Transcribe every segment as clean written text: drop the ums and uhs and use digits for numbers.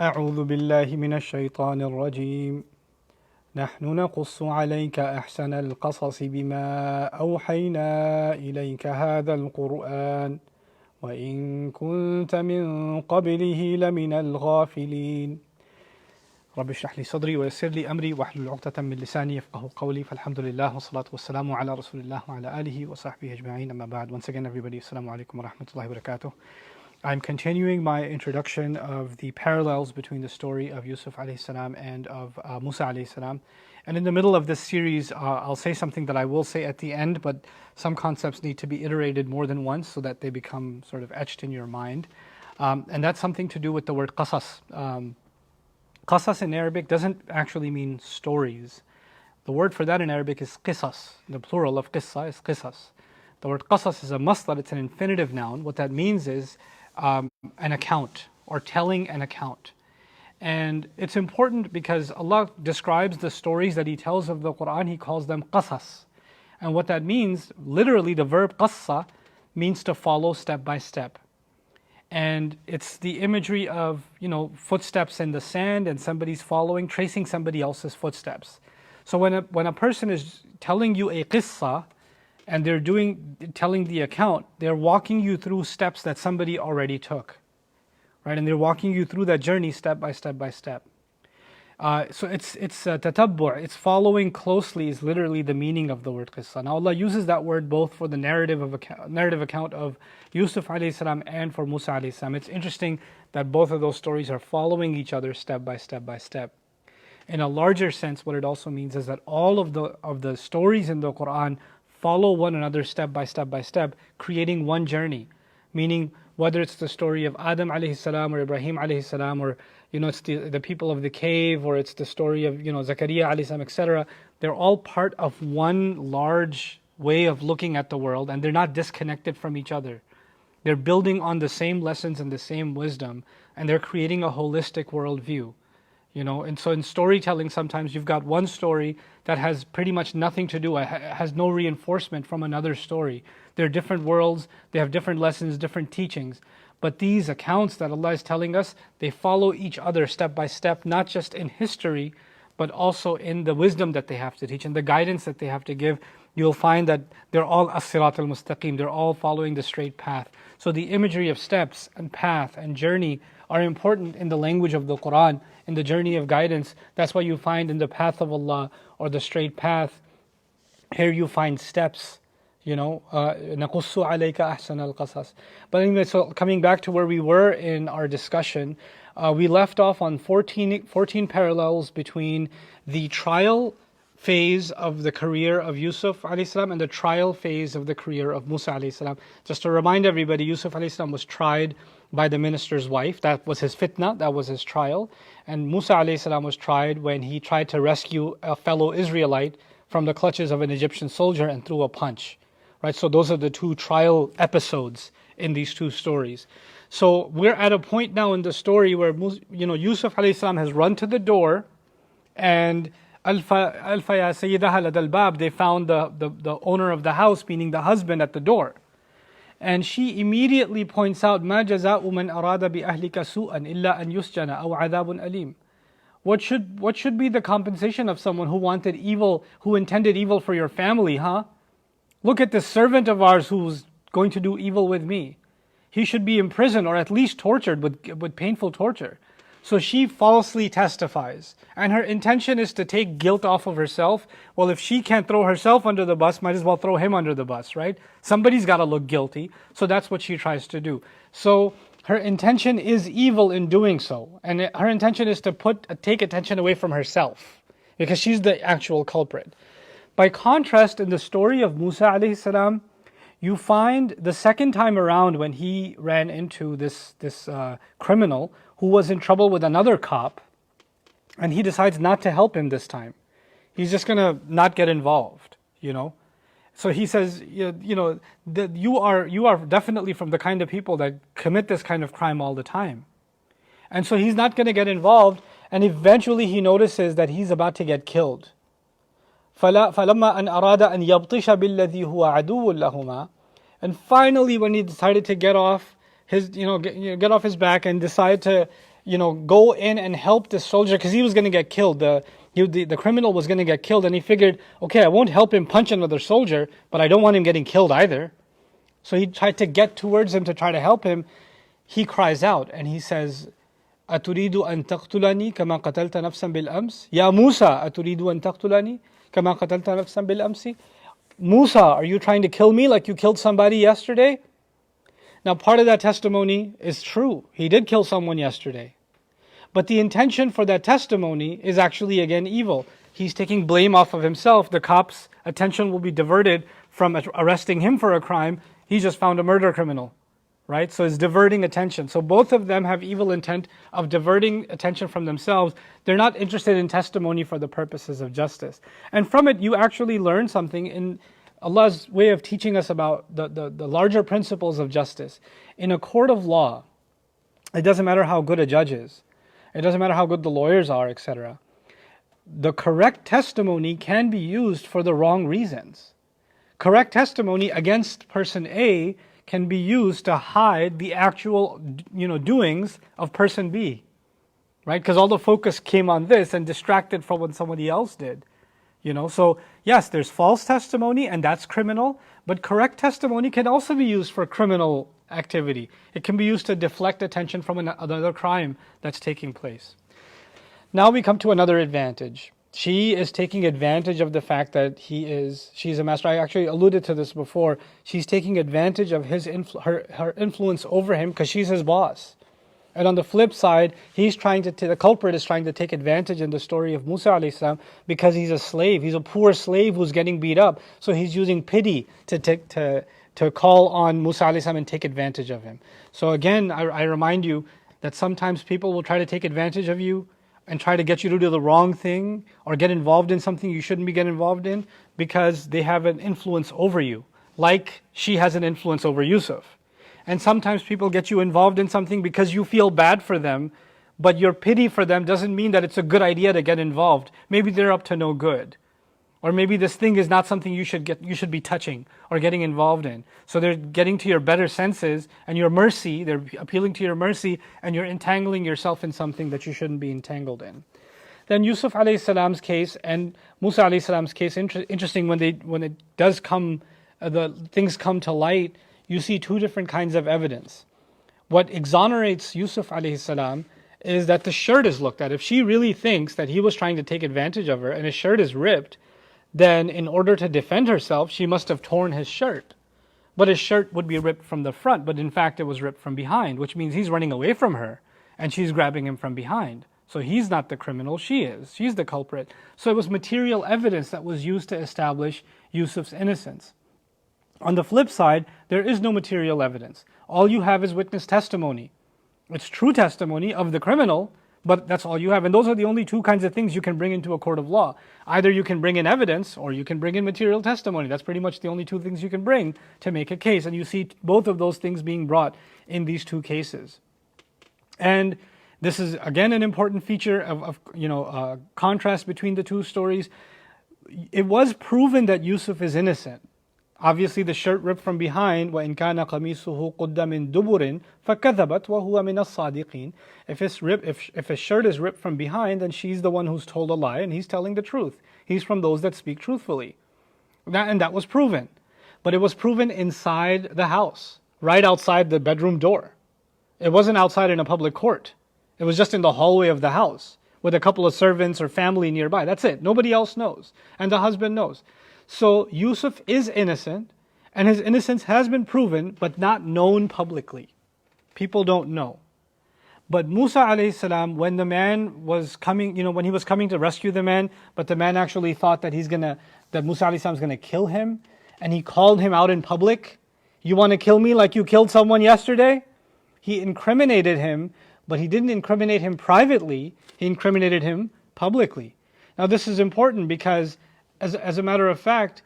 أعوذ بالله من الشيطان الرجيم نحن نقص عليك أحسن القصص بما أوحينا إليك هذا القرآن وإن كنت من قبله لمن الغافلين رب اشرح لي صدري ويسر لي أمري واحلل عقدة من لساني يفقهوا قولي فالحمد لله والصلاة والسلام على رسول الله وعلى آله وصحبه أجمعين أما بعد. Once again everybody, Assalamu alaikum wa rahmatullahi wa barakatuh. I'm continuing my introduction of the parallels between the story of Yusuf alayhi salam and of Musa alayhi salam. And in the middle of this series, I'll say something that I will say at the end, but some concepts need to be iterated more than once so that they become sort of etched in your mind. And that's something to do with the word qasas. Qasas in Arabic doesn't actually mean stories. The word for that in Arabic is qisas. The plural of qissa is qisas. The word qasas is a masdar, it's an infinitive noun. What that means is an account or telling an account. And it's important because Allah describes the stories that He tells of the Quran, He calls them qasas. And what that means, literally the verb qassa means to follow step by step. And it's the imagery of, footsteps in the sand and somebody's following, tracing somebody else's footsteps. So when a person is telling you a qissa and they're telling the account, they're walking you through steps that somebody already took, right? And they're walking you through that journey step by step by step. So it's tatabbu', it's following closely is literally the meaning of the word qissa. Now Allah uses that word both for the narrative account of Yusuf alayhi salam and for Musa alayhi salam. It's interesting that both of those stories are following each other step by step by step. In a larger sense, what it also means is that all of the stories in the Quran follow one another step by step by step, creating one journey. Meaning, whether it's the story of Adam alayhi salam or Ibrahim alayhi salam, or it's the people of the cave, or it's the story of Zakaria alayhi salam, etc. They're all part of one large way of looking at the world, and they're not disconnected from each other. They're building on the same lessons and the same wisdom, and they're creating a holistic worldview. And so in storytelling, sometimes you've got one story that has pretty much nothing to do, has no reinforcement from another story. They're different worlds, they have different lessons, different teachings. But these accounts that Allah is telling us, they follow each other step by step, not just in history, but also in the wisdom that they have to teach and the guidance that they have to give. You'll find that they're all as-sirat al-mustaqim, they're all following the straight path. So the imagery of steps and path and journey are important in the language of the Quran, in the journey of guidance. That's why you find in the path of Allah or the straight path, here you find steps. نَقُصُّ عَلَيْكَ أَحْسَنَ الْقَصَصِ. But anyway, so coming back to where we were in our discussion, we left off on 14 parallels between the trial phase of the career of Yusuf alayhi salam and the trial phase of the career of Musa alayhi salam. Just to remind everybody, Yusuf alayhi salam was tried by the minister's wife. That was his fitna, that was his trial. And Musa alayhi salam was tried when he tried to rescue a fellow Israelite from the clutches of an Egyptian soldier and threw a punch. Right, so those are the two trial episodes in these two stories. So we're at a point now in the story where Yusuf alayhi salam has run to the door, and Alfa ya Sayyidaha ladal bab, they found the owner of the house, meaning the husband, at the door. And she immediately points out, ما جزاء من أراد بأهلك سوءا إلا أن يسجن أو عذاب أليم. What should be the compensation of someone who wanted evil, who intended evil for your family, huh? Look at this servant of ours who's going to do evil with me. He should be imprisoned or at least tortured with painful torture. So she falsely testifies. And her intention is to take guilt off of herself. Well, if she can't throw herself under the bus, might as well throw him under the bus, right? Somebody's got to look guilty. So that's what she tries to do. So her intention is evil in doing so. And her intention is to take attention away from herself, because she's the actual culprit. By contrast, in the story of Musa alayhi salam, you find the second time around when he ran into this criminal who was in trouble with another cop, and he decides not to help him this time. He's just going to not get involved, So he says, that you are definitely from the kind of people that commit this kind of crime all the time. And so he's not going to get involved, and eventually he notices that he's about to get killed. فَلَمَّا أَنْ أَرَادَ أَنْ يَبْطِشَ بِالَّذِي هُوَ عَدُوٌّ لَهُمَا. And finally, when he decided to get off his back and decide to go in and help this soldier because he was going to get killed. The criminal was going to get killed, and he figured, okay, I won't help him punch another soldier, but I don't want him getting killed either. So he tried to get towards him to try to help him. He cries out and he says, أتريد أن تقتلني كما قتلت نفسا بالأمس يا موسى أتريد أن تقتلني كما قتلت نفسا بالأمس. Musa, are you trying to kill me like you killed somebody yesterday? Now part of that testimony is true. He did kill someone yesterday. But the intention for that testimony is actually again evil. He's taking blame off of himself. The cops' attention will be diverted from arresting him for a crime. He just found a murder criminal. Right? So it's diverting attention. So both of them have evil intent of diverting attention from themselves. They're not interested in testimony for the purposes of justice. And from it, you actually learn something in Allah's way of teaching us about the larger principles of justice. In a court of law, it doesn't matter how good a judge is. It doesn't matter how good the lawyers are, etc. The correct testimony can be used for the wrong reasons. Correct testimony against person A can be used to hide the actual, doings of person B, right? Because all the focus came on this and distracted from what somebody else did, So yes, there's false testimony and that's criminal, but correct testimony can also be used for criminal activity. It can be used to deflect attention from another crime that's taking place. Now we come to another advantage. She is taking advantage of the fact that she's a master. I actually alluded to this before. She's taking advantage of her influence over him because she's his boss. And on the flip side, the culprit is trying to take advantage in the story of Musa alayhi salam because he's a slave. He's a poor slave who's getting beat up. So he's using pity to call on Musa alayhi salam and take advantage of him. So again, I remind you that sometimes people will try to take advantage of you and try to get you to do the wrong thing or get involved in something you shouldn't be getting involved in because they have an influence over you, like she has an influence over Yusuf. And sometimes people get you involved in something because you feel bad for them, but your pity for them doesn't mean that it's a good idea to get involved. Maybe they're up to no good. Or maybe this thing is not something you should be touching or getting involved in. So they're getting to your better senses and your mercy, they're appealing to your mercy, and you're entangling yourself in something that you shouldn't be entangled in. Then Yusuf alayhi salam's case and Musa alayhi salam's case, interesting when the things come to light, you see two different kinds of evidence. What exonerates Yusuf alayhi salam is that the shirt is looked at. If she really thinks that he was trying to take advantage of her and his shirt is ripped, then in order to defend herself, she must have torn his shirt. But his shirt would be ripped from the front, but in fact it was ripped from behind, which means he's running away from her and she's grabbing him from behind. So he's not the criminal, she is. She's the culprit. So it was material evidence that was used to establish Yusuf's innocence. On the flip side, there is no material evidence. All you have is witness testimony. It's true testimony of the criminal, but that's all you have. And those are the only two kinds of things you can bring into a court of law. Either you can bring in evidence or you can bring in material testimony. That's pretty much the only two things you can bring to make a case. And you see both of those things being brought in these two cases. And this is again an important feature of contrast between the two stories. It was proven that Yusuf is innocent. Obviously, the shirt ripped from behind. وَإِنْ كَانَ قَمِيصُهُ قُدَّ مِنْ دُبُرٍ فَكَذَبَتْ وَهُوَ مِنَ الصَّادِقِينَ. If his shirt is ripped from behind, then she's the one who's told a lie, and he's telling the truth. He's from those that speak truthfully. And that was proven. But it was proven inside the house, right outside the bedroom door. It wasn't outside in a public court. It was just in the hallway of the house with a couple of servants or family nearby. That's it. Nobody else knows. And the husband knows. So Yusuf is innocent, and his innocence has been proven, but not known publicly. People don't know. But Musa alayhi salam, when the man was coming, when he was coming to rescue the man, but the man actually thought that that Musa alayhi salam is gonna kill him, and he called him out in public. You want to kill me like you killed someone yesterday? He incriminated him, but he didn't incriminate him privately. He incriminated him publicly. Now this is important because as a matter of fact,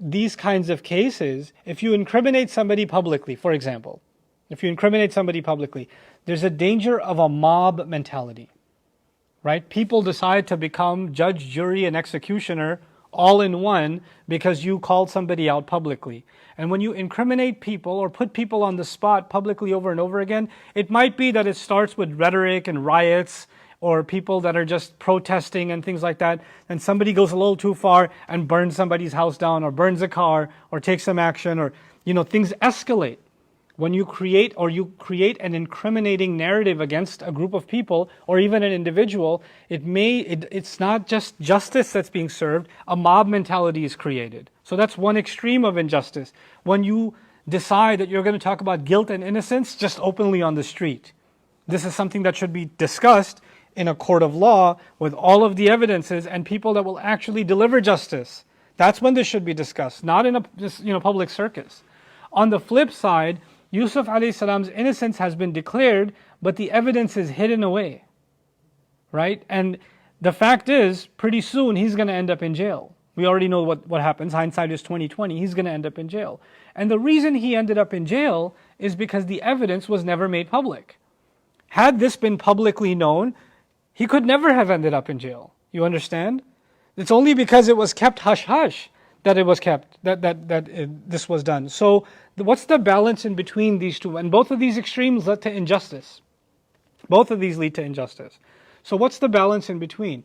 these kinds of cases, if you incriminate somebody publicly, for example, there's a danger of a mob mentality, right? People decide to become judge, jury, and executioner all in one because you called somebody out publicly. And when you incriminate people or put people on the spot publicly over and over again, it might be that it starts with rhetoric and riots or people that are just protesting and things like that. And somebody goes a little too far and burns somebody's house down or burns a car or takes some action or, things escalate. When you create an incriminating narrative against a group of people or even an individual, it's not just justice that's being served, a mob mentality is created. So that's one extreme of injustice. When you decide that you're going to talk about guilt and innocence just openly on the street. This is something that should be discussed in a court of law with all of the evidences and people that will actually deliver justice. That's when this should be discussed, not in a public circus. On the flip side, Yusuf alayhi salam's innocence has been declared, but the evidence is hidden away, right? And the fact is, pretty soon he's going to end up in jail. We already know what happens. Hindsight is 20/20. He's going to end up in jail. And the reason he ended up in jail is because the evidence was never made public. Had this been publicly known, he could never have ended up in jail. You understand? It's only because it was kept hush-hush that it was kept, this was done. So what's the balance in between these two? And both of these extremes led to injustice. Both of these lead to injustice. So what's the balance in between?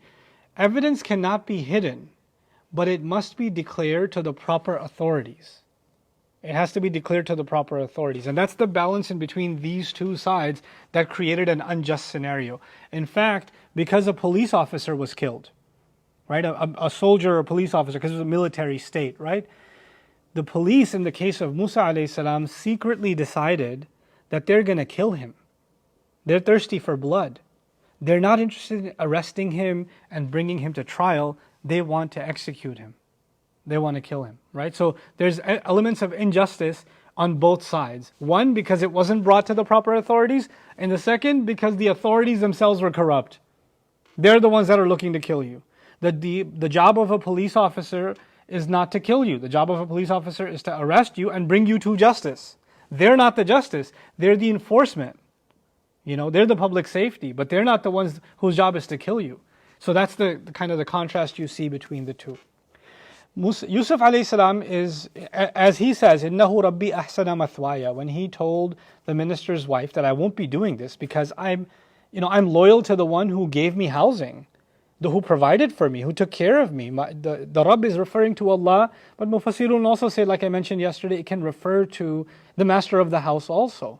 Evidence cannot be hidden, but it must be declared to the proper authorities. It has to be declared to the proper authorities. And that's the balance in between these two sides that created an unjust scenario. In fact, because a police officer was killed, right? A soldier or a police officer, because it was a military state, right? The police, in the case of Musa alayhi salam, secretly decided that they're going to kill him. They're thirsty for blood. They're not interested in arresting him and bringing him to trial. They want to execute him. They want to kill him, right? So there's elements of injustice on both sides. One, because it wasn't brought to the proper authorities, and the second, because the authorities themselves were corrupt. They're the ones that are looking to kill you. The job of a police officer is not to kill you. The job of a police officer is to arrest you and bring you to justice. They're not the justice. They're the enforcement. They're the public safety, but they're not the ones whose job is to kill you. So that's the kind of the contrast you see between the two. Yusuf alayhi salam is, as he says, إِنَّهُ رَبِّي أَحْسَنَ مَثْوَايَ, when he told the minister's wife that I won't be doing this because I'm loyal to the one who gave me housing, who provided for me, who took care of me. The Rabb is referring to Allah, but Mufassirun also say, like I mentioned yesterday, it can refer to the master of the house also.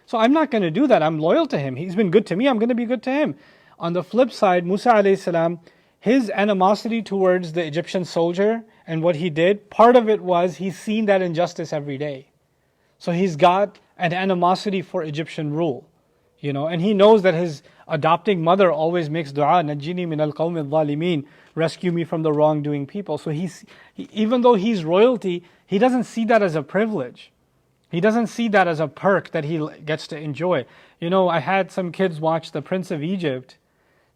So I'm not going to do that. I'm loyal to him. He's been good to me. I'm going to be good to him. On the flip side, Musa alayhi salam, his animosity towards the Egyptian soldier and what he did, part of it was he's seen that injustice every day. So he's got an animosity for Egyptian rule. And he knows that his adopting mother always makes dua, Najini min al-qawmi al-zalimin, rescue me from the wrongdoing people. So even though he's royalty, he doesn't see that as a privilege. He doesn't see that as a perk that he gets to enjoy. I had some kids watch The Prince of Egypt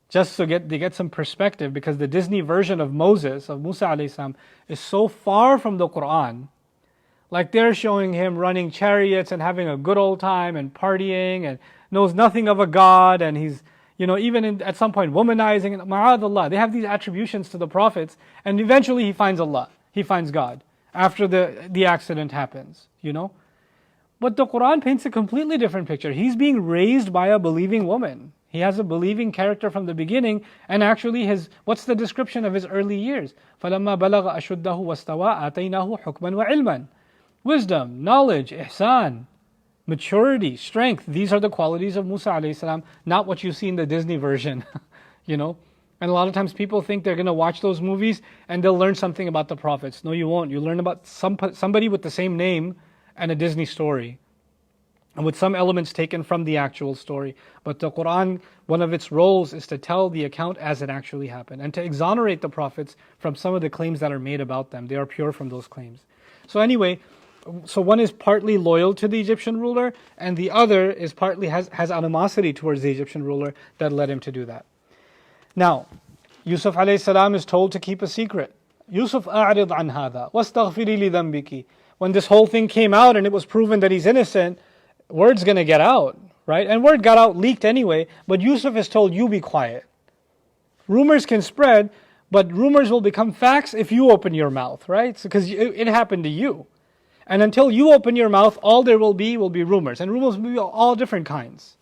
just to get some perspective, because the Disney version of Moses, of Musa alayhi salam, is so far from the Quran. Like they're showing him running chariots and having a good old time and partying and knows nothing of a God, and he's, even at some point womanizing, and ma'adallah. They have these attributions to the prophets, and eventually he finds Allah, he finds God, after the accident happens, But the Quran paints a completely different picture. He's being raised by a believing woman. He has a believing character from the beginning, and actually what's the description of his early years? فَلَمَّا بَلَغَ أَشُدَّهُ وَاسْتَوَى آتَيْنَاهُ حُكْمًا وَعِلْمًا. Wisdom, knowledge, ihsan, maturity, strength. These are the qualities of Musa alayhi salam, not what you see in the Disney version. And a lot of times people think they're going to watch those movies and they'll learn something about the prophets. No, you won't. You learn about somebody with the same name and a Disney story, and with some elements taken from the actual story. But the Quran, one of its roles is to tell the account as it actually happened, and to exonerate the prophets from some of the claims that are made about them. They are pure from those claims. So anyway, one is partly loyal to the Egyptian ruler, and the other is partly has animosity towards the Egyptian ruler that led him to do that. Now, Yusuf alayhi salam is told to keep a secret. Yusuf a'rid an hadha, wastaghfiri li dhanbiki. When this whole thing came out and it was proven that he's innocent, word's going to get out, right? And word got out, leaked anyway, but Yusuf is told, you be quiet. Rumors can spread, But rumors will become facts if you open your mouth, right? Because it happened to you. And until you open your mouth, all there will be rumors. And rumors will be all different kinds.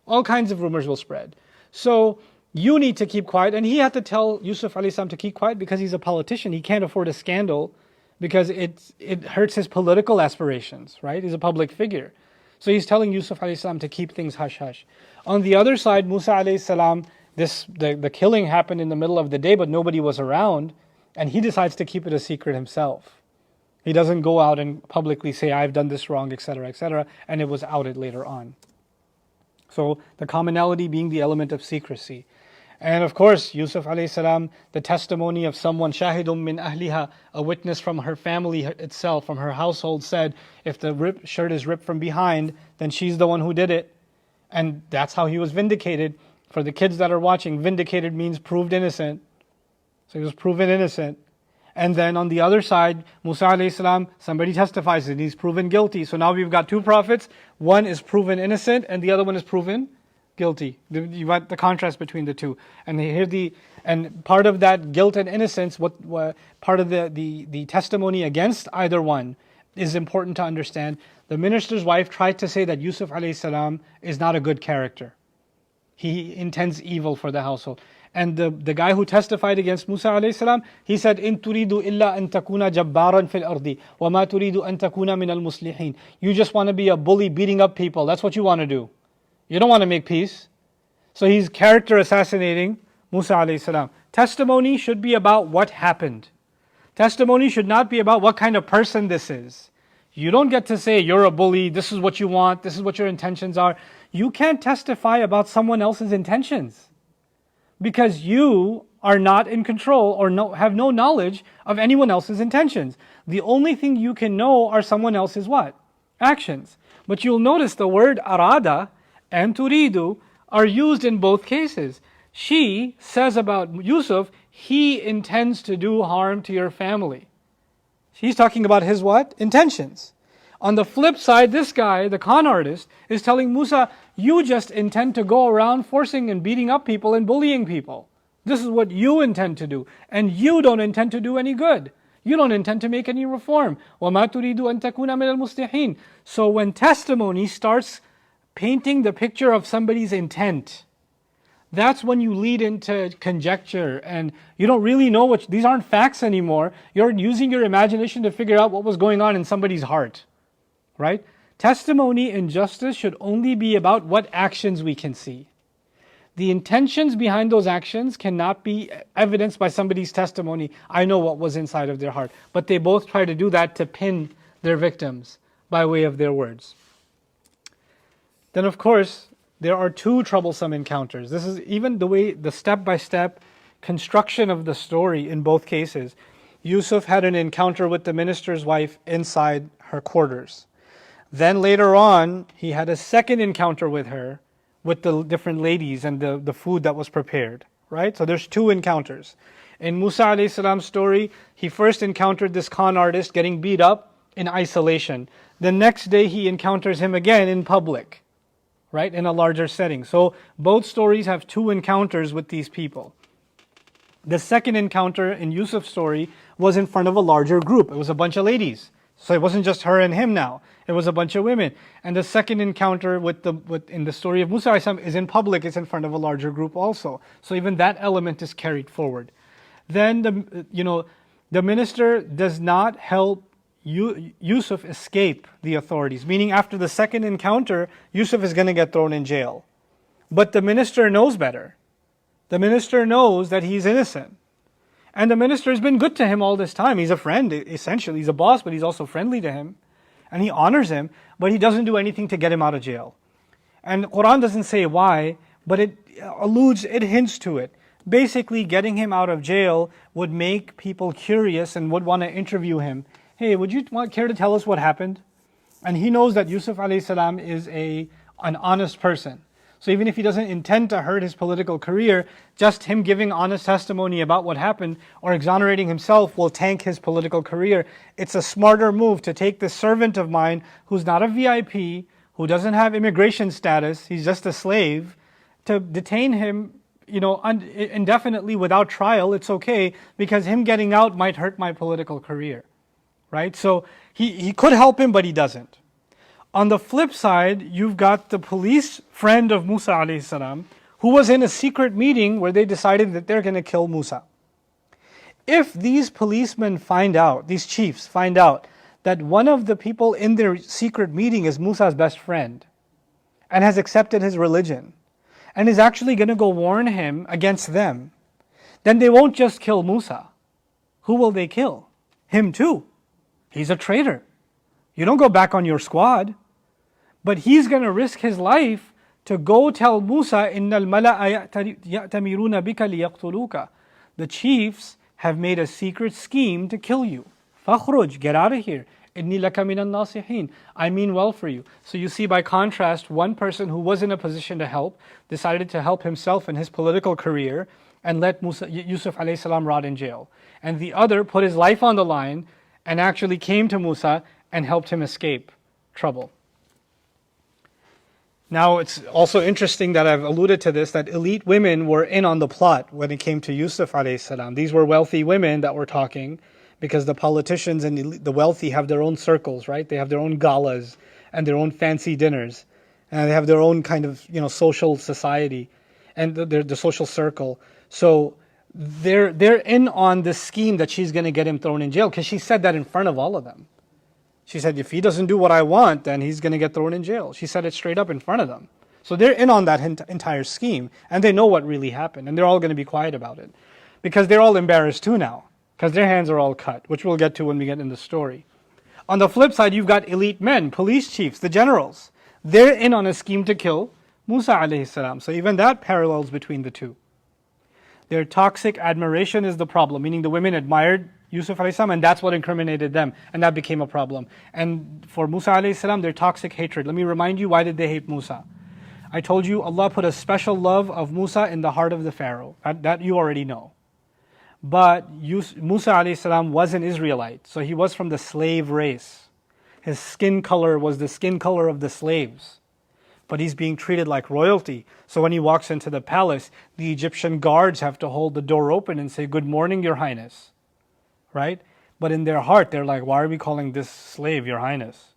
All kinds of rumors will spread. So you need to keep quiet. And he had to tell Yusuf alayhi salam to keep quiet because he's a politician. He can't afford a scandal because it hurts his political aspirations, right? He's a public figure. So he's telling Yusuf alayhi salam to keep things hush-hush. On the other side, Musa alayhi salam, the killing happened in the middle of the day, but nobody was around. And he decides to keep it a secret himself. He doesn't go out and publicly say, I've done this wrong, etc., and it was outed later on. So the commonality being the element of secrecy. And of course, Yusuf alayhi salam, the testimony of someone, shahidun min ahliha, a witness from her family itself, from her household, said, if the shirt is ripped from behind, then she's the one who did it. And that's how he was vindicated. For the kids that are watching, vindicated means proved innocent. So he was proven innocent. And then on the other side, Musa alayhi salam, somebody testifies and he's proven guilty. So now we've got two prophets. One is proven innocent and the other one is proven guilty. You got the contrast between the two. And part of that guilt and innocence, part of the testimony against either one is important to understand. The minister's wife tried to say that Yusuf alayhi salam is not a good character. He intends evil for the household. And the guy who testified against Musa alayhi salam, he said, "In turidu illa an takuna jabbaran fil ardi, wa ma turidu an takuna min al muslihin." You just want to be a bully beating up people. That's what you want to do. You don't want to make peace. So he's character assassinating Musa alayhi salam. Testimony should be about what happened. Testimony should not be about what kind of person this is. You don't get to say you're a bully, this is what you want, this is what your intentions are. You can't testify about someone else's intentions. Because you are not in control or have no knowledge of anyone else's intentions. The only thing you can know are someone else's what? Actions. But you'll notice the word arada and turidu are used in both cases. She says about Yusuf, he intends to do harm to your family. She's talking about his what? Intentions. On the flip side, this guy, the con artist, is telling Musa, you just intend to go around forcing and beating up people and bullying people. This is what you intend to do. And you don't intend to do any good. You don't intend to make any reform. وَمَا تُرِيدُ أَن تَكُونَ مِنَ الْمُصْلِحِينَ. So when testimony starts painting the picture of somebody's intent, that's when you lead into conjecture and you don't really know these aren't facts anymore. You're using your imagination to figure out what was going on in somebody's heart. Right? Testimony in justice should only be about what actions we can see. The intentions behind those actions cannot be evidenced by somebody's testimony. I know what was inside of their heart. But they both try to do that to pin their victims by way of their words. Then of course, there are two troublesome encounters. This is even the step-by-step construction of the story in both cases. Yusuf had an encounter with the minister's wife inside her quarters. Then later on, he had a second encounter with her, with the different ladies and the food that was prepared. Right? So there's two encounters. In Musa alayhi salam's story, he first encountered this con artist getting beat up in isolation. The next day he encounters him again in public. Right? In a larger setting. So both stories have two encounters with these people. The second encounter in Yusuf's story was in front of a larger group. It was a bunch of ladies. So it wasn't just her and him now. It was a bunch of women. And the second encounter in the story of Musa is in public. It's in front of a larger group also. So even that element is carried forward. Then the minister does not help Yusuf escape the authorities. Meaning after the second encounter, Yusuf is going to get thrown in jail. But the minister knows better. The minister knows that he's innocent. And the minister has been good to him all this time. He's a friend, essentially. He's a boss, but he's also friendly to him. And he honors him, but he doesn't do anything to get him out of jail. And the Quran doesn't say why, but it hints to it. Basically, getting him out of jail would make people curious and would want to interview him. Hey, would you care to tell us what happened? And he knows that Yusuf alayhi salam is an honest person. So even if he doesn't intend to hurt his political career, just him giving honest testimony about what happened or exonerating himself will tank his political career. It's a smarter move to take this servant of mine who's not a VIP, who doesn't have immigration status, he's just a slave, to detain him indefinitely without trial, it's okay because him getting out might hurt my political career, right? So he could help him, but he doesn't. On the flip side, you've got the police friend of Musa alayhi salam, who was in a secret meeting where they decided that they're going to kill Musa. If these policemen find out, these chiefs find out, that one of the people in their secret meeting is Musa's best friend and has accepted his religion and is actually going to go warn him against them, then they won't just kill Musa. Who will they kill? Him too. He's a traitor. You don't go back on your squad. But he's going to risk his life to go tell Musa, إِنَّ الْمَلَأَ يَأْتَمِرُونَ بِكَ لِيَقْتُلُوكَ. The chiefs have made a secret scheme to kill you. فَخْرُجْ, get out of here. إِنِّي لَكَ مِنَ النَّاصِحِينَ. I mean well for you. So you see, by contrast, one person who was in a position to help decided to help himself in his political career and let Yusuf alayhi salam rot in jail. And the other put his life on the line and actually came to Musa and helped him escape trouble. Now, it's also interesting that I've alluded to this, that elite women were in on the plot when it came to Yusuf alayhi salam. These were wealthy women that were talking, because the politicians and the wealthy have their own circles, right? They have their own galas and their own fancy dinners, and they have their own kind of social society and the social circle. So they're in on this scheme that she's going to get him thrown in jail, because she said that in front of all of them. She said, if he doesn't do what I want, then he's going to get thrown in jail. She said it straight up in front of them. So they're in on that entire scheme, and they know what really happened, and they're all going to be quiet about it, because they're all embarrassed too now, because their hands are all cut, which we'll get to when we get in the story. On the flip side, you've got elite men, police chiefs, the generals. They're in on a scheme to kill Musa alayhi salam. So even that parallels between the two. Their toxic admiration is the problem, meaning the women admired Yusuf alayhi salam, and that's what incriminated them, and that became a problem. And for Musa alayhi salam, their toxic hatred. Let me remind you, why did they hate Musa? I told you Allah put a special love of Musa in the heart of the Pharaoh. That you already know. But Musa alayhi salam was an Israelite, so he was from the slave race. His skin color was the skin color of the slaves. But he's being treated like royalty. So when he walks into the palace, the Egyptian guards have to hold the door open and say, "Good morning, Your Highness." Right? But in their heart, they're like, why are we calling this slave Your Highness?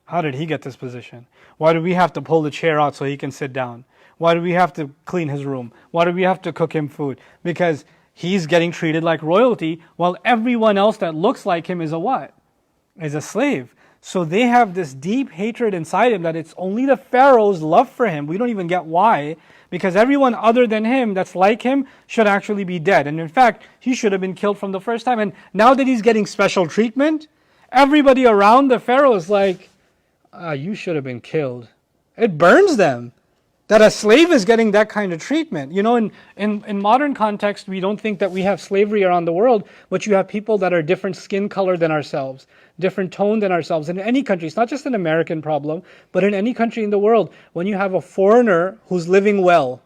How did he get this position? Why do we have to pull the chair out so he can sit down? Why do we have to clean his room? Why do we have to cook him food? Because he's getting treated like royalty, while everyone else that looks like him is a what? Is a slave. So they have this deep hatred inside him that it's only the Pharaoh's love for him. We don't even get why. Because everyone other than him that's like him should actually be dead. And in fact, he should have been killed from the first time. And now that he's getting special treatment, everybody around the Pharaoh is like, you should have been killed. It burns them that a slave is getting that kind of treatment. In modern context, we don't think that we have slavery around the world, but you have people that are different skin color than ourselves, different tone than ourselves. In any country, it's not just an American problem, but in any country in the world, when you have a foreigner who's living well,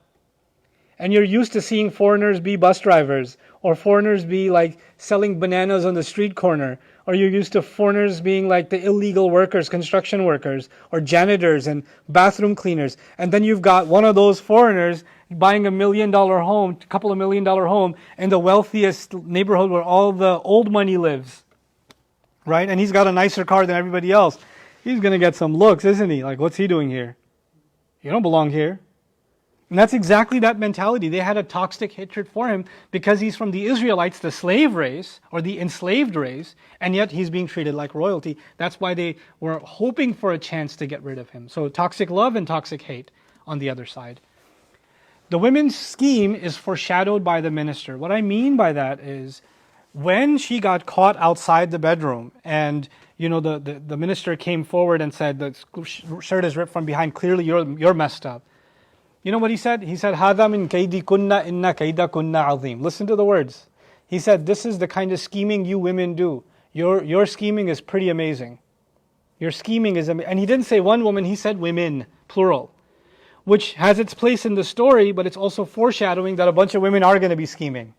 and you're used to seeing foreigners be bus drivers, or foreigners be like selling bananas on the street corner, or you're used to foreigners being like the illegal workers, construction workers, or janitors and bathroom cleaners. And then you've got one of those foreigners buying $1 million home, a couple of $1 million home in the wealthiest neighborhood where all the old money lives. Right? And he's got a nicer car than everybody else. He's going to get some looks, isn't he? Like, what's he doing here? You don't belong here. And that's exactly that mentality. They had a toxic hatred for him because he's from the Israelites, the slave race, or the enslaved race, and yet he's being treated like royalty. That's why they were hoping for a chance to get rid of him. So toxic love and toxic hate on the other side. The women's scheme is foreshadowed by the minister. What I mean by that is, when she got caught outside the bedroom and the minister came forward and said, the shirt is ripped from behind, clearly you're messed up. You know what he said? He said, "Hada min kaydikunna inna kaydakunna azim." Listen to the words. He said, this is the kind of scheming you women do. Your scheming is pretty amazing. Your scheming is amazing. And he didn't say one woman, he said women, plural. Which has its place in the story, but it's also foreshadowing that a bunch of women are going to be scheming.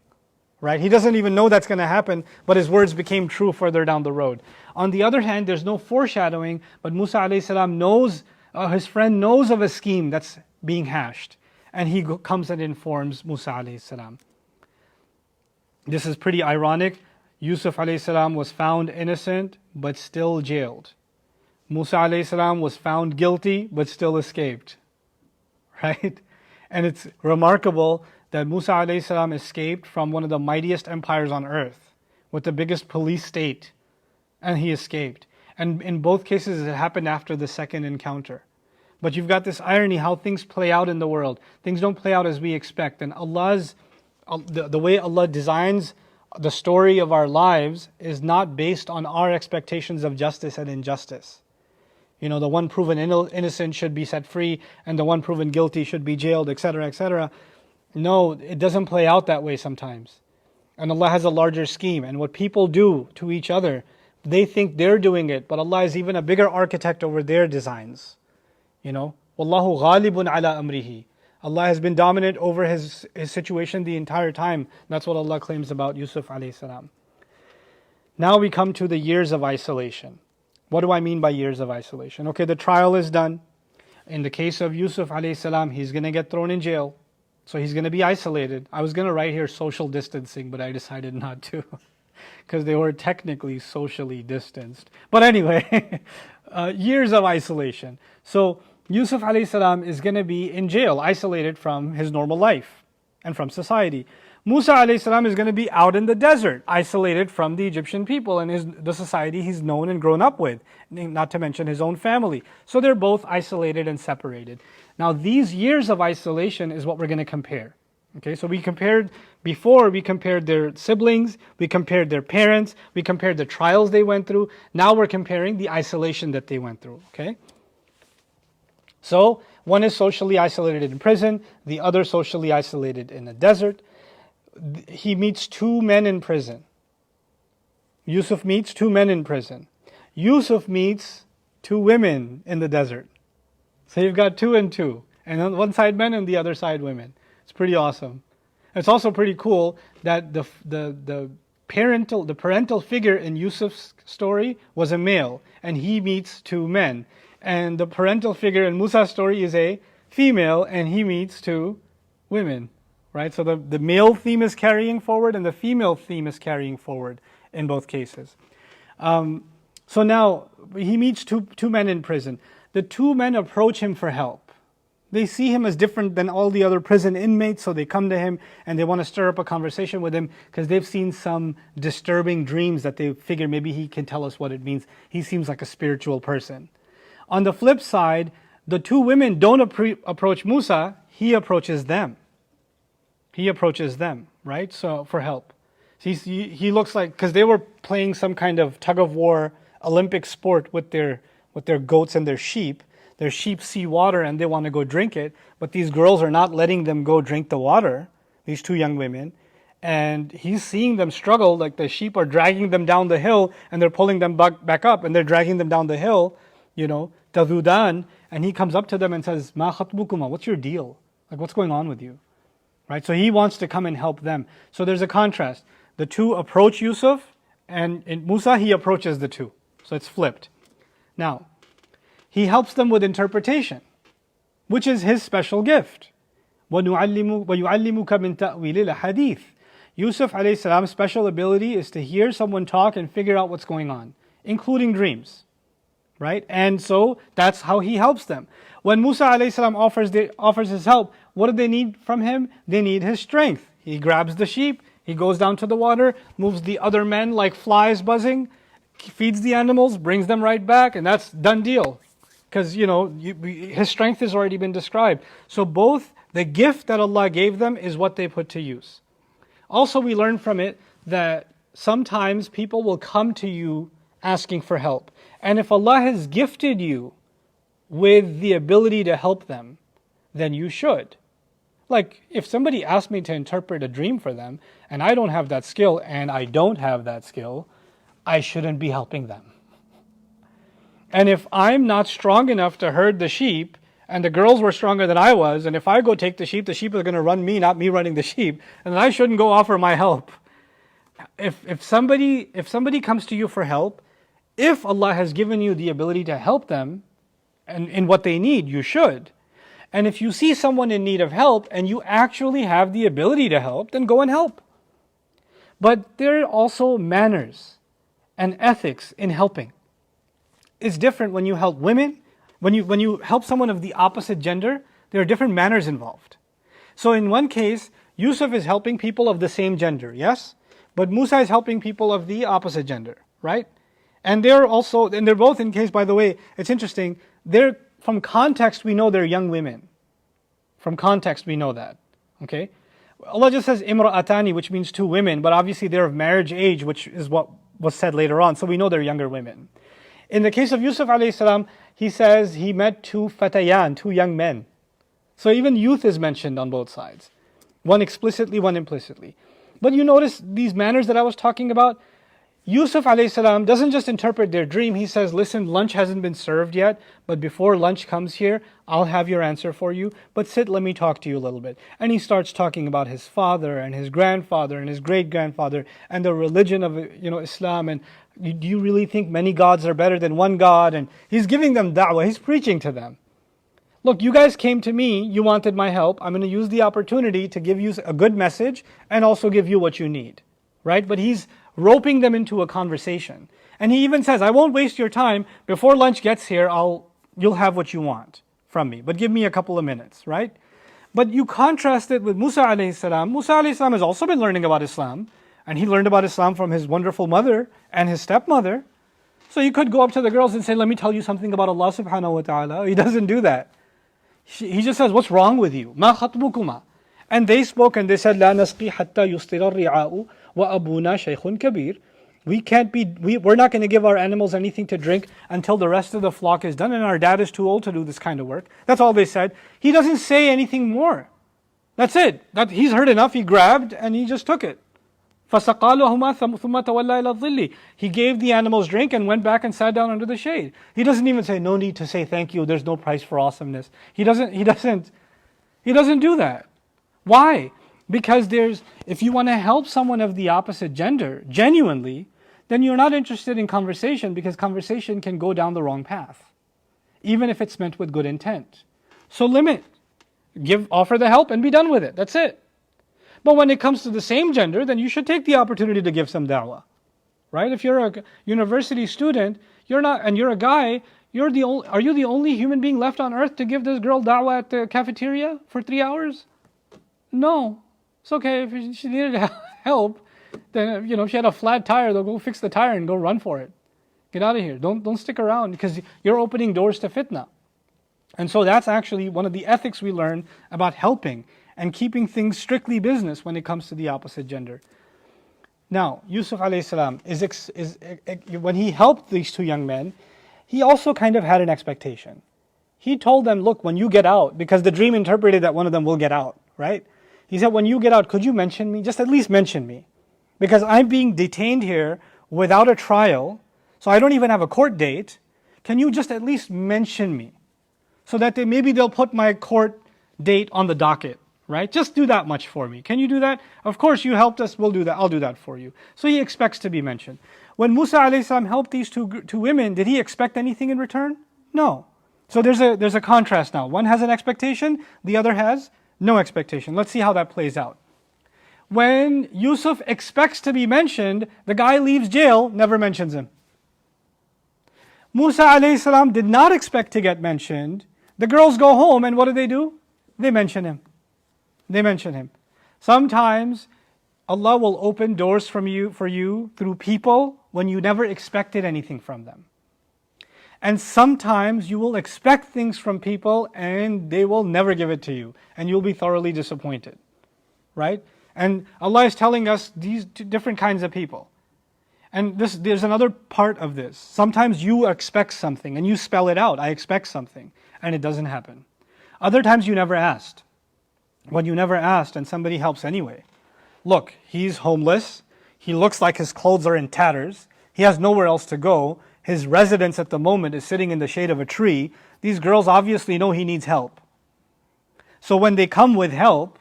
Right? He doesn't even know that's going to happen, but his words became true further down the road. On the other hand, there's no foreshadowing, but Musa alayhi salam knows, his friend knows of a scheme that's being hashed. and he comes and informs Musa alayhi salam. This is pretty ironic. Yusuf alayhi salam was found innocent but still jailed. Musa alayhi salam was found guilty but still escaped. Right? And it's remarkable that Musa alayhi salam escaped from one of the mightiest empires on earth, with the biggest police state, and he escaped. And in both cases it happened after the second encounter. But you've got this irony how things play out in the world. Things don't play out as we expect. And the way Allah designs the story of our lives is not based on our expectations of justice and injustice. You know, the one proven innocent should be set free, and the one proven guilty should be jailed, etc., etc. No, it doesn't play out that way sometimes. And Allah has a larger scheme. And what people do to each other, they think they're doing it, but Allah is even a bigger architect over their designs. You know, Wallahu ghalibun ala amrihi. Allah has been dominant over his situation the entire time. That's what Allah claims about Yusuf alayhi salam. Now we come to the years of isolation. What do I mean by years of isolation? Okay, the trial is done. In the case of Yusuf alayhi salam, he's going to get thrown in jail. So he's going to be isolated. I was going to write here social distancing, but I decided not to. Because they were technically socially distanced. But anyway, years of isolation. So Yusuf alayhi salam is going to be in jail, isolated from his normal life and from society. Musa alayhi salam is going to be out in the desert, isolated from the Egyptian people and the society he's known and grown up with, not to mention his own family. So they're both isolated and separated. Now these years of isolation is what we're going to compare. Okay, so we compared their siblings, we compared their parents, we compared the trials they went through. Now we're comparing the isolation that they went through. Okay. So one is socially isolated in prison, the other socially isolated in the desert. He meets two men in prison. Yusuf meets two men in prison. Yusuf meets two women in the desert. So you've got 2 and 2. And on one side men and the other side women. It's pretty awesome. It's also pretty cool that the parental figure in Yusuf's story was a male, and he meets 2 men. And the parental figure in Musa's story is a female, and he meets 2 women. Right? So the male theme is carrying forward and the female theme is carrying forward in both cases. So now he meets two men in prison. The 2 men approach him for help. They see him as different than all the other prison inmates, so they come to him and they want to stir up a conversation with him because they've seen some disturbing dreams that they figure maybe he can tell us what it means. He seems like a spiritual person. On the flip side, the 2 women don't approach Musa, he approaches them. He approaches them, right? So for help. He looks like, because they were playing some kind of tug of war Olympic sport with their goats and their sheep. Their sheep see water and they want to go drink it, but these girls are not letting them go drink the water, these 2 young women. And he's seeing them struggle, like the sheep are dragging them down the hill and they're pulling them back up and they're dragging them down the hill, tazudan. And he comes up to them and says, Ma khatbukuma, what's your deal? Like, what's going on with you? Right? So he wants to come and help them. So there's a contrast. The 2 approach Yusuf, and in Musa, he approaches the 2. So it's flipped. Now, he helps them with interpretation, which is his special gift. وَيُعَلِّمُكَ مِن تَأْوِيلِ الْحَدِيثِ. Yusuf alayhi salam's special ability is to hear someone talk and figure out what's going on, including dreams. Right? And so that's how he helps them. When Musa alayhi salam offers his help, what do they need from him? They need his strength. He grabs the sheep, he goes down to the water, moves the other men like flies buzzing, feeds the animals, brings them right back, and that's done deal. Because, his strength has already been described. So both the gift that Allah gave them is what they put to use. Also, we learn from it that sometimes people will come to you asking for help. And if Allah has gifted you with the ability to help them, then you should. Like, if somebody asked me to interpret a dream for them, and I don't have that skill, and I don't have that skill, I shouldn't be helping them. And if I'm not strong enough to herd the sheep, and the girls were stronger than I was, and if I go take the sheep are going to run me, not me running the sheep, and then I shouldn't go offer my help. If somebody comes to you for help, if Allah has given you the ability to help them and in what they need, you should. And if you see someone in need of help and you actually have the ability to help, then go and help. But there are also manners and ethics in helping. It's different when you help women. When you help someone of the opposite gender, there are different manners involved. So in one case, Yusuf is helping people of the same gender, yes? But Musa is helping people of the opposite gender, right? And they're both in case, by the way, it's interesting, from context we know they're young women. From context we know that, okay? Allah just says imra'atani, which means two women, but obviously they're of marriage age, which is what was said later on, so we know they're younger women. In the case of Yusuf alayhi salam, he says he met two fatayan, two young men. So even youth is mentioned on both sides. One explicitly, one implicitly. But you notice these manners that I was talking about, Yusuf alayhi salam doesn't just interpret their dream. He says, listen, lunch hasn't been served yet, but before lunch comes here, I'll have your answer for you. But sit, let me talk to you a little bit. And he starts talking about his father and his grandfather and his great-grandfather and the religion of Islam. And do you really think many gods are better than one God? And he's giving them da'wah. He's preaching to them. Look, you guys came to me, you wanted my help. I'm going to use the opportunity to give you a good message and also give you what you need. Right? But he's roping them into a conversation. And he even says, I won't waste your time. Before lunch gets here, you'll have what you want from me. But give me a couple of minutes, right? But you contrast it with Musa alayhi salam. Musa alayhi salam has also been learning about Islam. And he learned about Islam from his wonderful mother and his stepmother. So you could go up to the girls and say, let me tell you something about Allah subhanahu wa ta'ala. He doesn't do that. He just says, what's wrong with you? Ma khatbukuma. And they spoke and they said, La nasqi hatta yustira ri'a'u wa abuna shaykhun kabir. We're not going to give our animals anything to drink until the rest of the flock is done, and our dad is too old to do this kind of work. That's all they said. He doesn't say anything more. That's it. He's heard enough. He grabbed and he just took it. فَسَقَالُهُمَا ثُمَّ تَوَلَّى إِلَى الظِّلِّ. He gave the animals drink and went back and sat down under the shade. He doesn't even say, no need to say thank you, there's no price for awesomeness. He doesn't do that. Why? Because if you want to help someone of the opposite gender, genuinely, then you're not interested in conversation, because conversation can go down the wrong path, even if it's meant with good intent. So offer the help and be done with it. That's it. But when it comes to the same gender, then you should take the opportunity to give some da'wah. Right? If you're a university student, and you're a guy, are you the only human being left on earth to give this girl da'wah at the cafeteria for 3 hours? No. It's okay. If she needed help, then if she had a flat tire, they'll go fix the tire and go run for it. Get out of here. Don't stick around, because you're opening doors to fitna. And so that's actually one of the ethics we learn about helping and keeping things strictly business when it comes to the opposite gender. Now, Yusuf alayhi salam when he helped these two young men, he also kind of had an expectation. He told them, look, when you get out, because the dream interpreted that one of them will get out, right? He said, when you get out, could you mention me? Just at least mention me. Because I'm being detained here without a trial, so I don't even have a court date. Can you just at least mention me? So that maybe they'll put my court date on the docket, right? Just do that much for me. Can you do that? Of course, you helped us, we'll do that. I'll do that for you. So he expects to be mentioned. When Musa alayhi salam helped these two women, did he expect anything in return? No. So there's a contrast now. One has an expectation, the other has no expectation. Let's see how that plays out. When Yusuf expects to be mentioned, the guy leaves jail, never mentions him. Musa alayhi salam did not expect to get mentioned. The girls go home, and what do? They mention him. Sometimes Allah will open doors for you through people when you never expected anything from them. And sometimes you will expect things from people and they will never give it to you, and you'll be thoroughly disappointed. Right? And Allah is telling us these two different kinds of people. And there's another part of this. Sometimes you expect something and you spell it out, I expect something, and it doesn't happen. Other times you never asked. When you never asked and somebody helps anyway. Look, he's homeless. He looks like his clothes are in tatters. He has nowhere else to go. His residence at the moment is sitting in the shade of a tree. These girls obviously know he needs help. So when they come with help,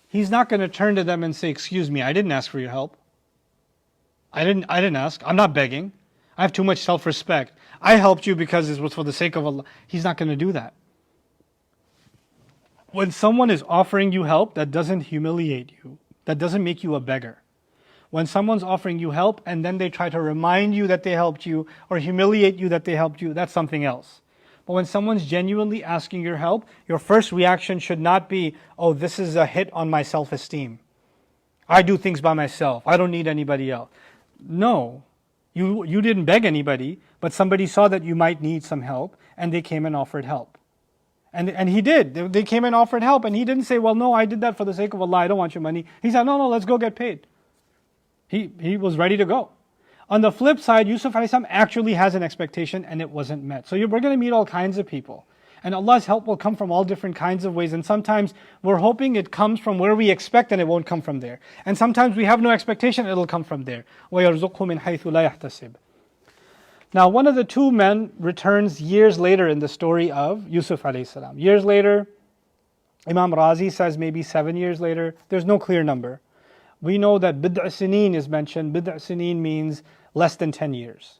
he's not going to turn to them and say, excuse me, I didn't ask for your help. I didn't ask. I'm not begging. I have too much self-respect. I helped you because it was for the sake of Allah. He's not going to do that. When someone is offering you help, that doesn't humiliate you. That doesn't make you a beggar. When someone's offering you help and then they try to remind you that they helped you or humiliate you that they helped you, that's something else. But when someone's genuinely asking your help, your first reaction should not be, oh, this is a hit on my self-esteem. I do things by myself. I don't need anybody else. No, you didn't beg anybody, but somebody saw that you might need some help and they came and offered help. And he did. They came and offered help and he didn't say, well, no, I did that for the sake of Allah. I don't want your money. He said, no, let's go get paid. He was ready to go. On the flip side, Yusuf ﷺ actually has an expectation and it wasn't met. So we're going to meet all kinds of people. And Allah's help will come from all different kinds of ways. And sometimes we're hoping it comes from where we expect and it won't come from there. And sometimes we have no expectation, it'll come from there. وَيَرْزُقْهُ مِنْ حَيْثُ لَا يَحْتَسِبْ. Now one of the two men returns years later in the story of Yusuf ﷺ. Years later, Imam Razi says maybe 7 years later. There's no clear number. We know that bid'a sineen is mentioned. Bid'a sineen means less than 10 years.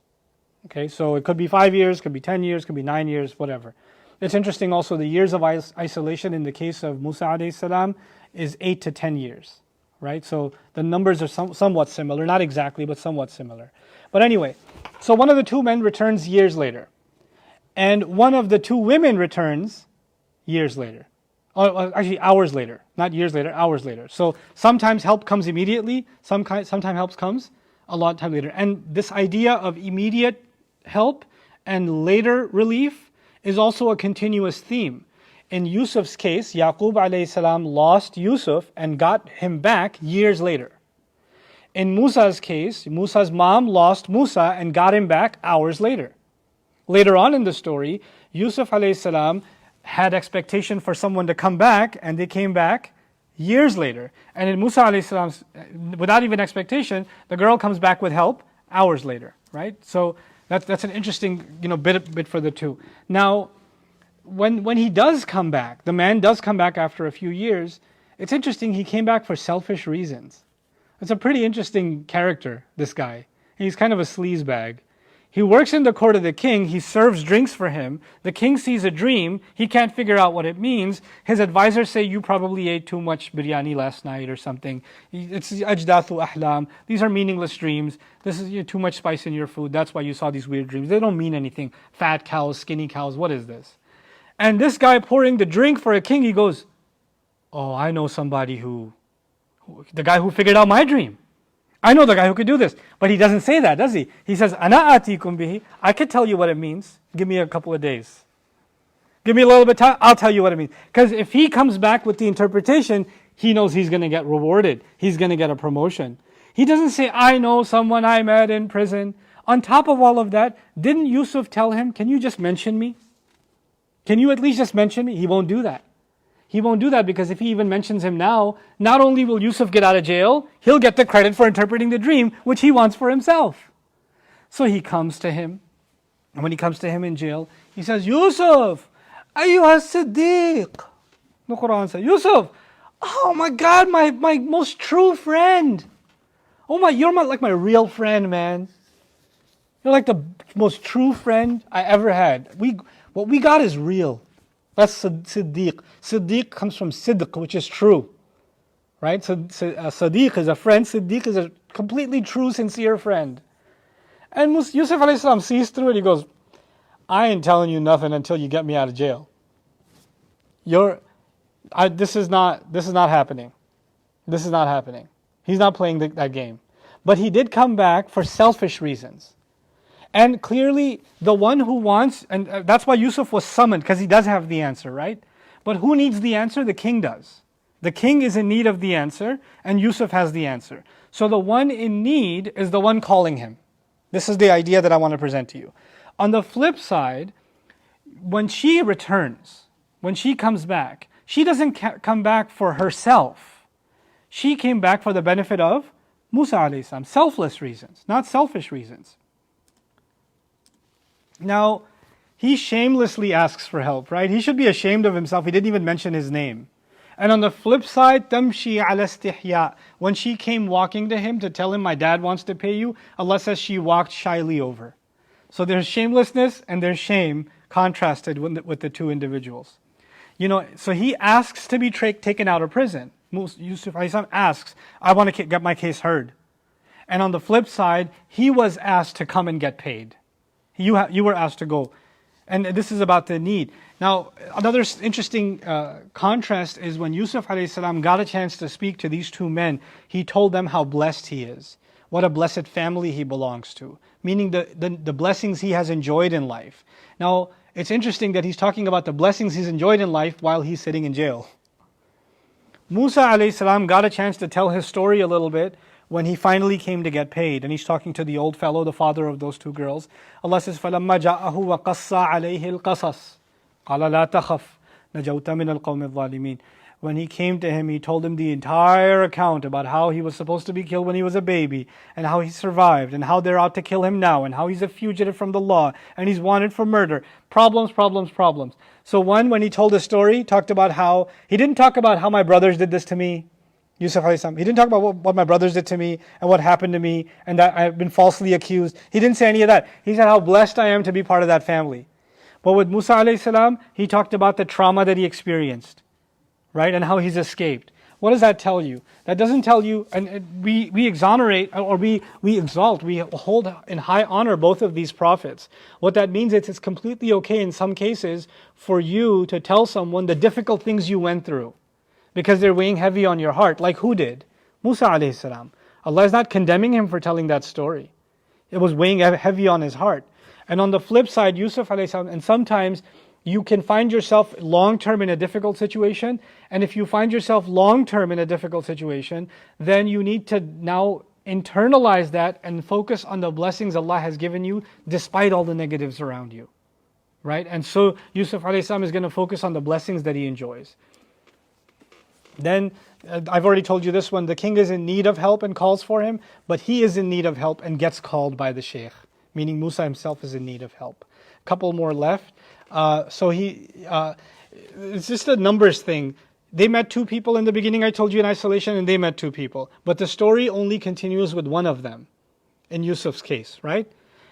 Okay, so it could be 5 years, could be 10 years, could be 9 years, whatever. It's interesting also the years of isolation in the case of Musa alayhi salam is 8 to 10 years. Right? So the numbers are somewhat similar, not exactly, but somewhat similar. But anyway, so one of the two men returns years later. And one of the two women returns years later. Actually, hours later, not years later, hours later. So sometimes help comes immediately, sometimes help comes a lot of time later. And this idea of immediate help and later relief is also a continuous theme. In Yusuf's case, Yaqub alayhi salam lost Yusuf and got him back years later. In Musa's case, Musa's mom lost Musa and got him back hours later. Later on in the story, Yusuf alayhi salam had expectation for someone to come back, and they came back years later. And in Musa alayhi salam's, without even expectation, the girl comes back with help hours later, right? So that's an interesting bit for the two. Now, when he does come back, the man does come back after a few years. It's interesting. He came back for selfish reasons. It's a pretty interesting character, this guy. He's kind of a sleazebag. He works in the court of the king. He serves drinks for him. The king sees a dream. He can't figure out what it means. His advisors say, you probably ate too much biryani last night or something. It's ajdathu ahlam. These are meaningless dreams. This is too much spice in your food. That's why you saw these weird dreams. They don't mean anything. Fat cows, skinny cows. What is this? And this guy pouring the drink for a king, he goes, oh, I know somebody the guy who figured out my dream. I know the guy who could do this. But he doesn't say that, does he? He says, Ana atikum bihi. I could tell you what it means. Give me a couple of days. Give me a little bit of time. I'll tell you what it means. Because if he comes back with the interpretation, he knows he's going to get rewarded. He's going to get a promotion. He doesn't say, I know someone I met in prison. On top of all of that, didn't Yusuf tell him, can you just mention me? Can you at least just mention me? He won't do that. He won't do that because if he even mentions him now, not only will Yusuf get out of jail, he'll get the credit for interpreting the dream, which he wants for himself. So he comes to him, and when he comes to him in jail, he says, Yusuf, ayyuha siddiq. The Quran says, Yusuf, oh my God, my most true friend. Oh you're like my real friend, man. You're like the most true friend I ever had. What we got is real. That's Siddiq. Siddiq comes from Siddiq, which is true. Right? So Siddiq is a friend. Siddiq is a completely true, sincere friend. And Yusuf alayhi salam sees through it. He goes, I ain't telling you nothing until you get me out of jail. This is not happening. This is not happening. He's not playing that game. But he did come back for selfish reasons. And clearly, the one who wants, and that's why Yusuf was summoned, because he does have the answer, right? But who needs the answer? The king does. The king is in need of the answer, and Yusuf has the answer. So the one in need is the one calling him. This is the idea that I want to present to you. On the flip side, when she returns, when she comes back, she doesn't come back for herself. She came back for the benefit of Musa alayhi salam, selfless reasons, not selfish reasons. Now, he shamelessly asks for help, right? He should be ashamed of himself. He didn't even mention his name. And on the flip side, tamshi ala istihya. When she came walking to him to tell him, my dad wants to pay you, Allah says she walked shyly over. So there's shamelessness and there's shame contrasted with the two individuals. So he asks to be taken out of prison. Yusuf alayhi salam asks, I want to get my case heard. And on the flip side, he was asked to come and get paid. You were asked to go. And this is about the need. Now, another interesting contrast is when Yusuf alayhi salam got a chance to speak to these two men, he told them how blessed he is. What a blessed family he belongs to. Meaning the blessings he has enjoyed in life. Now, it's interesting that he's talking about the blessings he's enjoyed in life while he's sitting in jail. Musa alayhi salam got a chance to tell his story a little bit when he finally came to get paid. And he's talking to the old fellow, the father of those two girls. Allah says, فَلَمَّا جَاءَهُ وَقَصَّ عَلَيْهِ الْقَصَصِ قَالَ لَا تَخَفْ نَجَوْتَ مِنَ الْقَوْمِ الظَّالِمِينَ. When he came to him, he told him the entire account about how he was supposed to be killed when he was a baby, and how he survived, and how they're out to kill him now, and how he's a fugitive from the law, and he's wanted for murder. Problems, problems, problems. So when he told his story, talked about how, he didn't talk about how my brothers did this to me, Yusuf alayhi salam. He didn't talk about what my brothers did to me, and what happened to me, and that I've been falsely accused. He didn't say any of that. He said how blessed I am to be part of that family. But with Musa alayhi salam, he talked about the trauma that he experienced. Right? And how he's escaped. What does that tell you? That doesn't tell you, and we exonerate, or we exalt, we hold in high honor both of these prophets. What that means is it's completely okay in some cases for you to tell someone the difficult things you went through, because they're weighing heavy on your heart, like who did? Musa alayhi salam. Allah is not condemning him for telling that story. It was weighing heavy on his heart. And on the flip side, Yusuf alayhi salam, and sometimes you can find yourself long-term in a difficult situation, and if you find yourself long-term in a difficult situation, then you need to now internalize that and focus on the blessings Allah has given you despite all the negatives around you. Right? And so Yusuf alayhi salam is going to focus on the blessings that he enjoys. Then, I've already told you this one, the king is in need of help and calls for him, but he is in need of help and gets called by the sheikh, meaning Musa himself is in need of help. A couple more left. It's just a numbers thing. They met two people in the beginning, I told you, in isolation, and they met two people. But the story only continues with one of them, in Yusuf's case, right?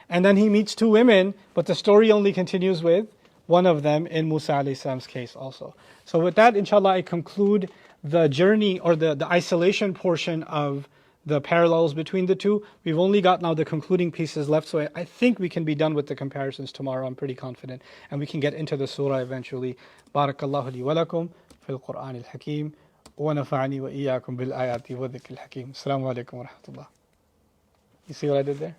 And then he meets two women, but the story only continues with one of them in Musa alayhi salam's case also. So with that, inshallah, I conclude the journey or the isolation portion of the parallels between the two. We've only got now the concluding pieces left, so I think we can be done with the comparisons tomorrow. I'm pretty confident, and we can get into the surah eventually. Barakallahu li wa lakum fil Qur'an al-Hakim wa nafa'ani wa iyyakum bil ayati wa dhikr al-Hakim. Assalamu alaikum wa rahmatullah. You see what I did there?